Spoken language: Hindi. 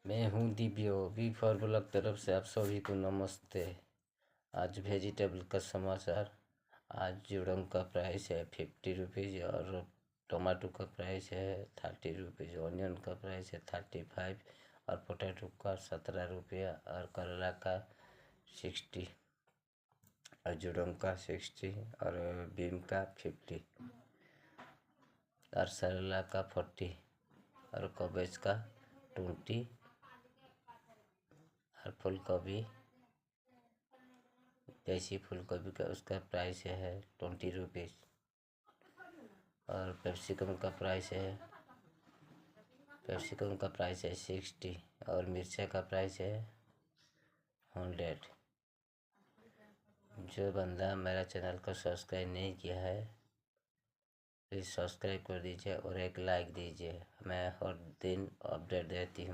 मैं हूँ दिव्यो वी फॉर ब्लॉग तरफ से आप सभी को नमस्ते। आज वेजिटेबल का समाचार। आज जुड़ंग का प्राइस है 50 रुपीज़ और टमाटो का प्राइस है 30 रुपीज़, ऑनियन का प्राइस है 35 और पोटैटो का 17 रुपया और करेला का 60 और जुड़ंग का 60 और बीम का 50 और सरेला का 40 और कबेज का 20 और फूल गोभी देसी फूल गोभी का उसका प्राइस है 20 रुपीज़ और कैप्सिकम का प्राइस है 60 और मिर्चा का प्राइस है 100। जो बंदा मेरा चैनल को सब्सक्राइब नहीं किया है प्लीज़ सब्सक्राइब कर दीजिए और एक लाइक दीजिए। मैं हर दिन अपडेट देती हूँ।